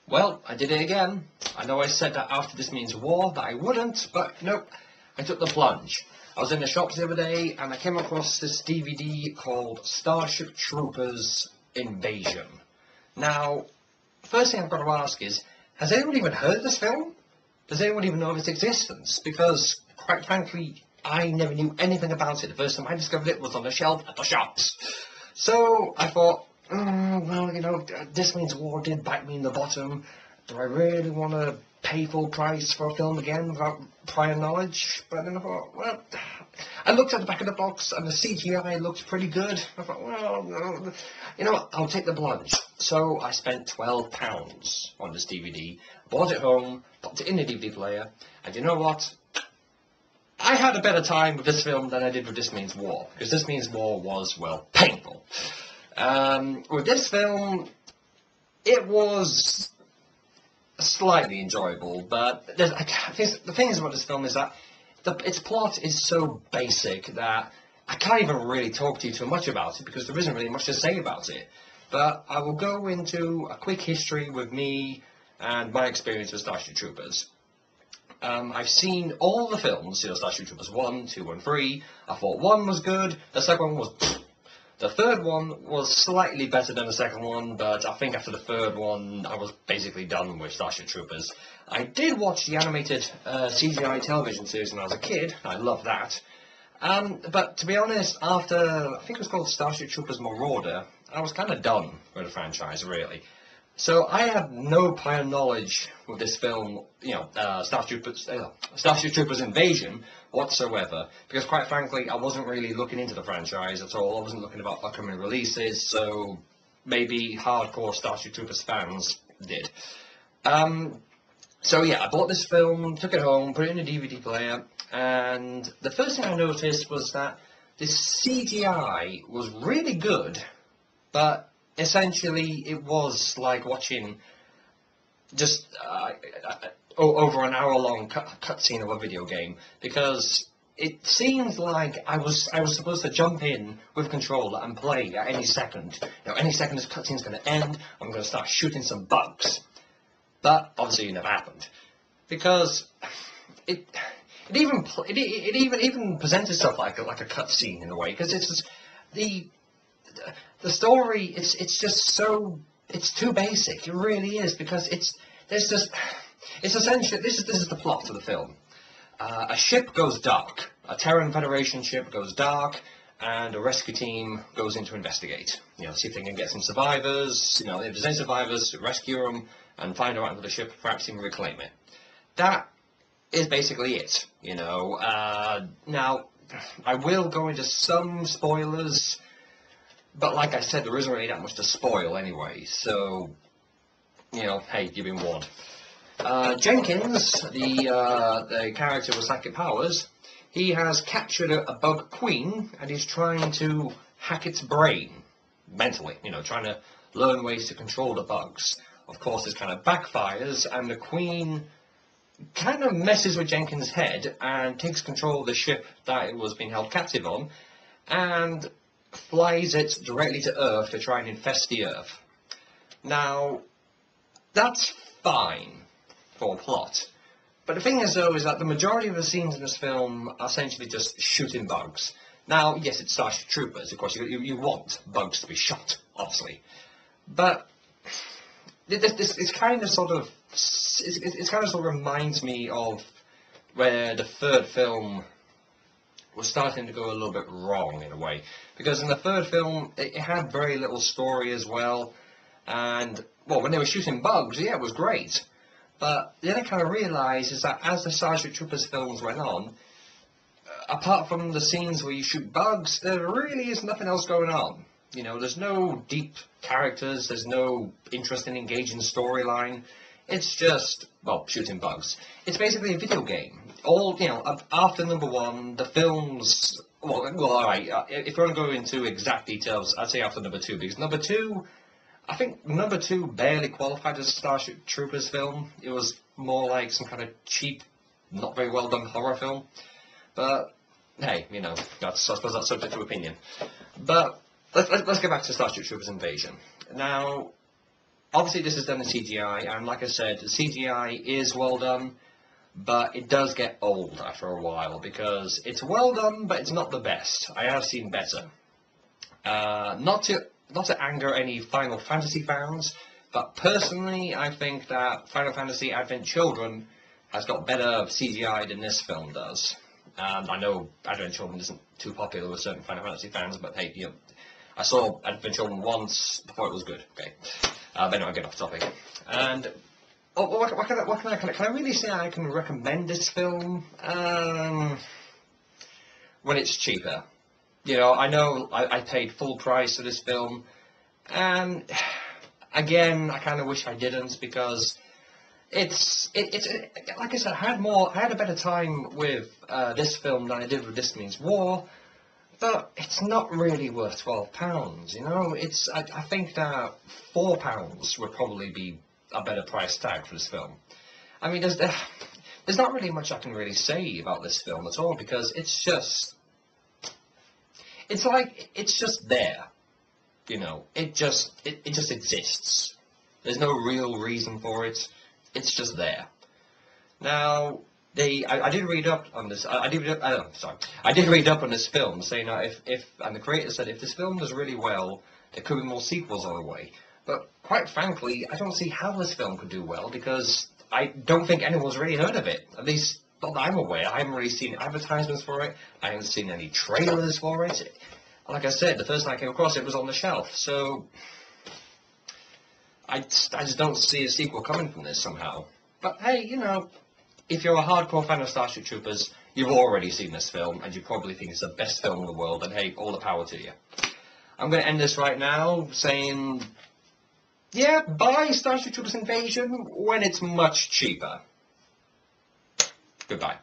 Well, I did it again. I know I said that after This Means War that I wouldn't, but nope, I took the plunge. I was in the shops the other day and I came across this DVD called Starship Troopers Invasion. Now, first thing I've got to ask is, has anyone even heard of this film? Does anyone even know of its existence? Because, quite frankly, I never knew anything about it. The first time I discovered it was on the shelf at the shops. So I thought, well, you know, This Means War did bite me in the bottom. Do I really want to pay full price for a film again without prior knowledge? But then I thought, well, I looked at the back of the box and the CGI looked pretty good. I thought, well, no, you know what, I'll take the plunge. So I spent £12 on this DVD, bought it home, popped it in the DVD player, and you know what? I had a better time with this film than I did with This Means War, because This Means War was, well, painful. With this film, it was slightly enjoyable, but the thing is about this film is that its plot is so basic that I can't even really talk to you too much about it, because there isn't really much to say about it. But I will go into a quick history with me and my experience with Starship Troopers. I've seen all the films, you know, Starship Troopers 1, 2 and 3. I thought 1 was good, the second one was... The third one was slightly better than the second one, but I think after the third one, I was basically done with Starship Troopers. I did watch the animated CGI television series when I was a kid. I love that. But to be honest, after, I think it was called Starship Troopers Marauder, I was kind of done with the franchise, really. So I had no prior knowledge with this film, you know, Starship Troopers Invasion whatsoever, because quite frankly, I wasn't really looking into the franchise at all. I wasn't looking about upcoming releases, so maybe hardcore Starship Troopers fans did. So yeah, I bought this film, took it home, put it in a DVD player, and the first thing I noticed was that this CGI was really good, but essentially it was like watching just over an hour-long cutscene of a video game, because it seemed like I was supposed to jump in with a controller and play at any second. You know, any second this cutscene's going to end, I'm going to start shooting some bugs. But obviously it never happened, because it even presents itself like a cutscene in a way, because it's just, the story, it's just so, it's too basic. It really is, because it's essentially, this is the plot of the film. A ship goes dark. A Terran Federation ship goes dark, and a rescue team goes in to investigate. You know, see if they can get some survivors. You know, if there's any survivors, rescue them and find out where the ship, perhaps even reclaim it. That is basically it. You know. Now, I will go into some spoilers, but like I said, there isn't really that much to spoil anyway. So, you know, hey, you've been warned. Jenkins, the character with psychic powers, he has captured a bug queen, and he's trying to hack its brain, mentally, you know, trying to learn ways to control the bugs. Of course, this kind of backfires, and the queen kind of messes with Jenkins' head and takes control of the ship that it was being held captive on, and flies it directly to Earth to try and infest the Earth. Now, that's fine for a plot. But the thing is, though, is that the majority of the scenes in this film are essentially just shooting bugs. Now, yes, it's Starship Troopers. Of course, you want bugs to be shot, obviously. But this kind of sort of reminds me of where the third film was starting to go a little bit wrong in a way, because in the third film it had very little story as well, and well, when they were shooting bugs, yeah, it was great. But then I kind of realised is that as the Starship Troopers films went on, apart from the scenes where you shoot bugs, there really is nothing else going on. You know, there's no deep characters, there's no interesting, engaging storyline. It's just, well, shooting bugs. It's basically a video game. All, you know, after number 1, the films, well, alright, if you want to go into exact details, I'd say after number 2, because number 2, I think number 2 barely qualified as a Starship Troopers film. It was more like some kind of cheap, not very well done horror film. But, hey, you know, I suppose that's subject to opinion. But let's get back to Starship Troopers Invasion. Now, Obviously, this is done in CGI, and like I said, the CGI is well done, but it does get old after a while because it's well done, but it's not the best. I have seen better. Not to anger any Final Fantasy fans, but personally, I think that Final Fantasy Advent Children has got better CGI than this film does. I know Advent Children isn't too popular with certain Final Fantasy fans, but hey, you know, I saw Advent Children once, thought it was good. Okay, but anyway, I'll get off topic. And can I really say I can recommend this film? When it's cheaper. You know I paid full price for this film, and again, I kind of wish I didn't because it's like I said, I had a better time with this film than I did with This Means War, but it's not really worth £12. You know, I think that £4 would probably be a better price tag for this film. I mean, there's not really much I can really say about this film at all because it's just there. You know, it just exists. There's no real reason for it. It's just there. Now, I did read up on this. I did read up on this film, saying that and the creator said if this film does really well, there could be more sequels on the way. But quite frankly, I don't see how this film could do well because I don't think anyone's really heard of it. At least not that I'm aware. I haven't really seen advertisements for it. I haven't seen any trailers for it. Like I said, the first time I came across it was on the shelf. So I just don't see a sequel coming from this somehow. But hey, you know, if you're a hardcore fan of Starship Troopers, you've already seen this film, and you probably think it's the best film in the world, and hey, all the power to you. I'm going to end this right now saying, yeah, buy Starship Troopers Invasion when it's much cheaper. Goodbye.